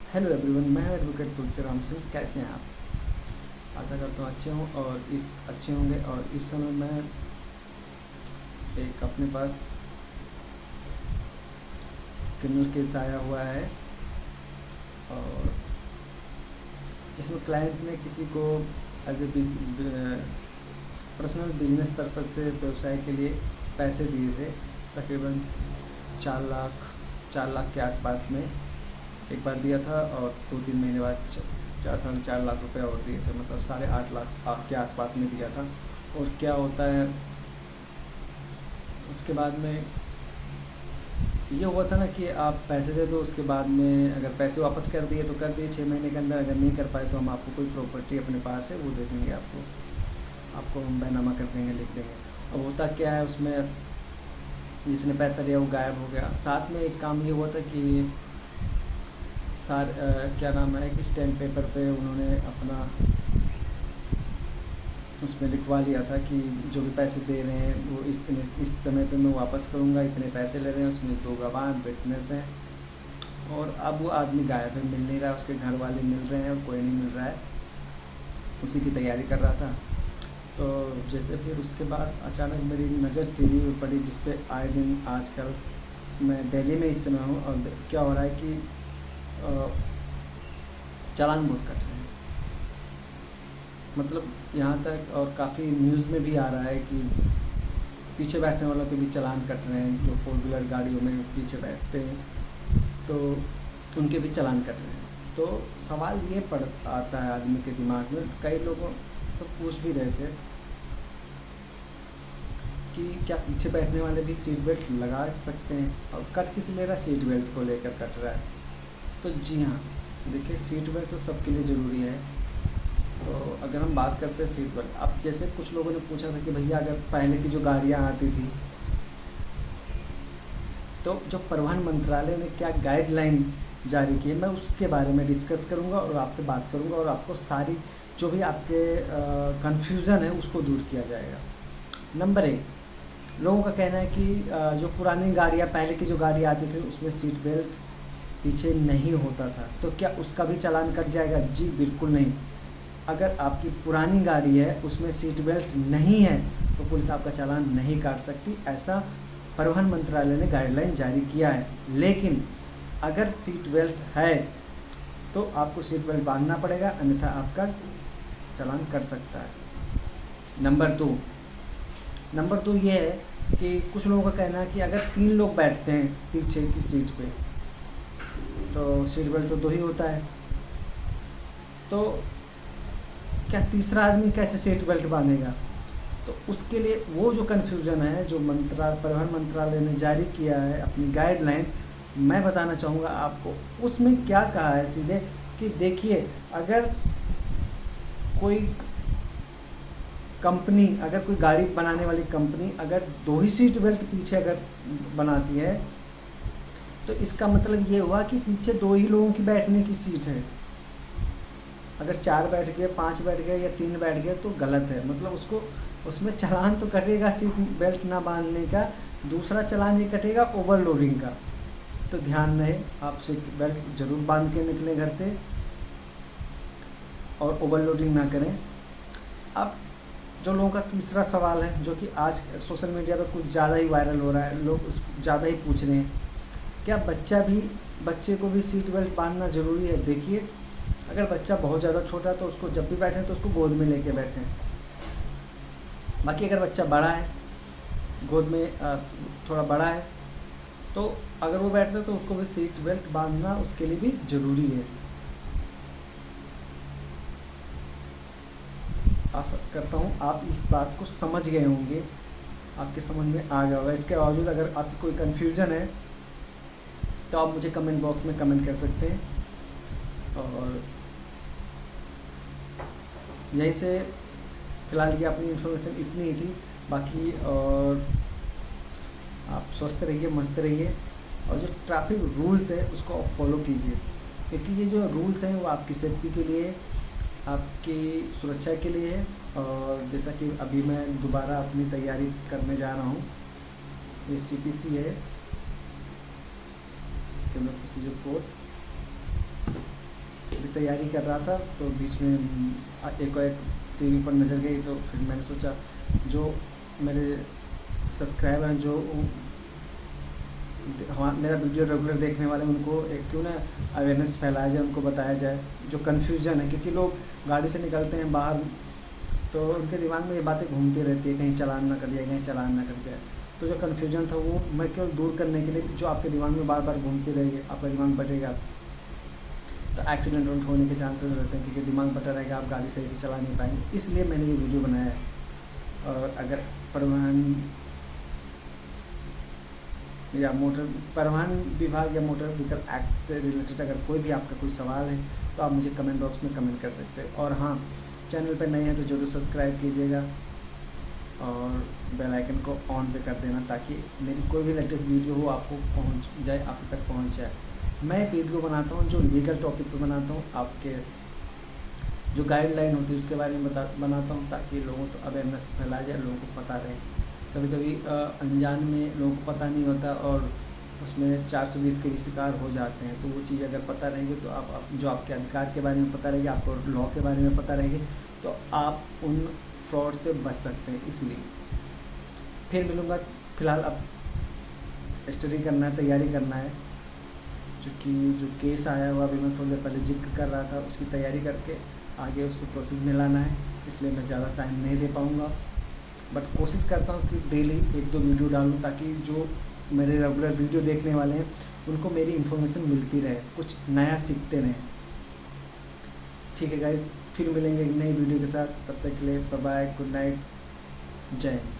Hello everyone, मैं advocate Tulsiram Singh. कैसे हैं आप? आशा करता हूँ अच्छे हों और इस अच्छे होंगे। और इस समय मैं एक अपने पास क्रिमिनल केस आया हुआ है, और जिसमें क्लाइंट ने किसी को as a personal business purpose से व्यवसाय के लिए पैसे दिए थे। तकरीबन 4 लाख के आसपास में एक बार दिया था, और 2-3 महीने बाद 4-4.5 लाख रुपए और दिए थे। मतलब 8.5 लाख के आसपास में दिया था। और क्या होता है, उसके बाद में ये हुआ था ना कि आप पैसे दे दो, उसके बाद में अगर पैसे वापस कर दिए तो कर दिए 6 महीने के अंदर। अगर नहीं कर पाए तो हम आपको कोई प्रॉपर्टी अपने पास है वो दे देंगे, आपको हम बैनामा कर देंगे, लिख देंगे। अब होता क्या है, उसमें जिसने पैसा लिया वो गायब हो गया। साथ में एक काम ये हुआ था कि क्या नाम है कि स्टैम्प पेपर पे उन्होंने अपना उसमें लिखवा लिया था कि जो भी पैसे दे रहे हैं वो इस समय पे मैं वापस करूँगा, इतने पैसे ले रहे हैं। उसमें 2 गवाह विटनेस हैं। और अब वो आदमी गायब है, मिल नहीं रहा। उसके घर वाले मिल रहे हैं और कोई नहीं मिल रहा है। उसी की तैयारी कर रहा था। तो जैसे फिर उसके बाद अचानक मेरी नज़र टीवी पे पड़ी, जिस पे आए दिन आजकल मैं दिल्ली में इस समय हूँ, और क्या हो रहा है कि चालान बहुत कट रहे हैं। मतलब यहाँ तक, और काफ़ी न्यूज़ में भी आ रहा है कि पीछे बैठने वालों के भी चालान कट रहे हैं। जो 4 व्हीलर गाड़ियों में पीछे बैठते हैं तो उनके भी चालान कट रहे हैं। तो सवाल ये पड़ आता है आदमी के दिमाग में। कई लोगों तो पूछ भी रहे थे कि क्या पीछे बैठने वाले भी सीट बेल्ट लगा सकते हैं, और कट किस ले रहा है, सीट बेल्ट को लेकर कट रहा है। तो जी हाँ, देखिए, सीट बेल्ट तो सबके लिए ज़रूरी है। तो अगर हम बात करते हैं सीट बेल्ट, अब जैसे कुछ लोगों ने पूछा था कि भैया अगर पहले की जो गाड़ियाँ आती थी, तो जो परिवहन मंत्रालय ने क्या गाइडलाइन जारी की है, मैं उसके बारे में डिस्कस करूंगा और आपसे बात करूंगा, और आपको सारी जो भी आपके कन्फ्यूज़न है उसको दूर किया जाएगा। नंबर 1, लोगों का कहना है कि जो पुरानी गाड़ियाँ, पहले की जो गाड़ी आती थी उसमें सीट बेल्ट पीछे नहीं होता था, तो क्या उसका भी चालान कट जाएगा? जी बिल्कुल नहीं। अगर आपकी पुरानी गाड़ी है, उसमें सीट बेल्ट नहीं है, तो पुलिस आपका चालान नहीं काट सकती। ऐसा परिवहन मंत्रालय ने गाइडलाइन जारी किया है। लेकिन अगर सीट बेल्ट है तो आपको सीट बेल्ट बांधना पड़ेगा, अन्यथा आपका चालान कट सकता है। नंबर 2 ये है कि कुछ लोगों का कहना है कि अगर 3 लोग बैठते हैं पीछे की सीट पे, तो सीट बेल्ट तो 2 ही होता है। तो क्या तीसरा आदमी कैसे सीट बेल्ट बांधेगा? तो उसके लिए वो जो कन्फ्यूज़न है, जो परिवहन मंत्रालय ने जारी किया है अपनी गाइडलाइन, मैं बताना चाहूँगा आपको। उसमें क्या कहा है सीधे कि देखिए, अगर कोई कंपनी, अगर कोई गाड़ी बनाने वाली कंपनी अगर 2 ही सीट बेल्ट पीछे अगर बनाती है, तो इसका मतलब ये हुआ कि पीछे 2 ही लोगों की बैठने की सीट है। अगर 4 बैठ गए, 5 बैठ गए या 3 बैठ गए तो गलत है। मतलब उसको, उसमें चालान तो कटेगा सीट बेल्ट ना बांधने का। दूसरा चालान ये कटेगा ओवरलोडिंग का। तो ध्यान रहे, आप सीट बेल्ट जरूर बांध के निकलें घर से, और ओवरलोडिंग ना करें। अब जो लोगों का तीसरा सवाल है, जो कि आज सोशल मीडिया पर कुछ ज़्यादा ही वायरल हो रहा है, लोग ज़्यादा ही पूछ रहे हैं, क्या बच्चे को भी सीट बेल्ट बांधना ज़रूरी है? देखिए, अगर बच्चा बहुत ज़्यादा छोटा है तो उसको जब भी बैठें तो उसको गोद में लेके बैठें। बाकी अगर बच्चा बड़ा है, गोद में थोड़ा बड़ा है, तो अगर वो बैठता है तो उसको भी सीट बेल्ट बांधना उसके लिए भी ज़रूरी है। आशा करता हूँ आप इस बात को समझ गए होंगे, आपके समझ में आ गया होगा। इसके बावजूद अगर आपकी कोई कन्फ्यूज़न है तो आप मुझे कमेंट बॉक्स में कमेंट कर सकते हैं। और यहीं से फ़िलहाल की अपनी इन्फॉर्मेशन इतनी ही थी। बाकी और आप स्वस्थ रहिए, मस्त रहिए, और जो ट्रैफिक रूल्स है उसको आप फॉलो कीजिए, क्योंकि ये जो रूल्स हैं वो आपकी सेफ्टी के लिए, आपकी सुरक्षा के लिए है। और जैसा कि अभी मैं दोबारा अपनी तैयारी करने जा रहा हूँ, ये CPC है, क्रिमिनल प्रोसीजर कोड। की तैयारी कर रहा था तो बीच में एक और एक टीवी पर नज़र गई, तो फिर मैंने सोचा जो मेरे सब्सक्राइबर हैं, जो हाँ मेरा वीडियो रेगुलर देखने वाले हैं, उनको एक क्यों ना अवेयरनेस फैलाया जाए, उनको बताया जाए जो कन्फ्यूज़न है। क्योंकि लोग गाड़ी से निकलते हैं बाहर तो उनके दिमाग में ये बातें घूमती रहती है, कहीं चालान ना कर जाए, कहीं चालान ना कर जाए। तो जो कन्फ्यूजन था वो मैं केवल दूर करने के लिए, जो आपके दिमाग में बार बार घूमती रहेगी, आपका दिमाग बटेगा तो एक्सीडेंट होने के चांसेस रहते हैं, क्योंकि दिमाग बटा रहेगा, आप गाड़ी सही से चला नहीं पाएंगे। इसलिए मैंने ये वीडियो बनाया है। और अगर परिवहन या मोटर परिवहन विभाग या मोटर व्हीकल एक्ट से रिलेटेड अगर कोई भी आपका कोई सवाल है तो आप मुझे कमेंट बॉक्स में कमेंट कर सकते हैं। और हाँ, चैनल पर नए हैं तो ज़रूर सब्सक्राइब कीजिएगा और बेल आइकन को ऑन पे कर देना, ताकि मेरी कोई भी लेटेस्ट वीडियो हो आपको पहुंच जाए, आप तक पहुंच जाए। मैं वीडियो बनाता हूं जो लीगल टॉपिक पे बनाता हूं, आपके जो गाइडलाइन होती है उसके बारे में बनाता हूं, ताकि लोगों को अवेयरनेस फैलाया जाए, लोगों को पता रहे। कभी कभी अनजान में लोगों को पता नहीं होता और उसमें 420 के भी शिकार हो जाते हैं। तो वो चीज़ अगर पता रहेगी तो आप जो आपके अधिकार के बारे में पता रहेगी, आपको लॉ के बारे में पता रहेगी, तो आप उन फ्रॉड से बच सकते हैं। इसलिए फिर मिलूँगा। फ़िलहाल अब स्टडी करना है, तैयारी करना है, क्योंकि जो केस आया हुआ अभी मैं थोड़ी देर पहले जिक्र कर रहा था, उसकी तैयारी करके आगे उसको प्रोसेस में लाना है। इसलिए मैं ज़्यादा टाइम नहीं दे पाऊँगा, बट कोशिश करता हूँ कि डेली 1-2 वीडियो डालूँ, ताकि जो मेरे रेगुलर वीडियो देखने वाले हैं उनको मेरी इन्फॉर्मेशन मिलती रहे, कुछ नया सीखते रहें। ठीक है गाइस, फिर मिलेंगे एक नई वीडियो के साथ। तब तक के लिए बाय बाय, गुड नाइट, जय हिंद।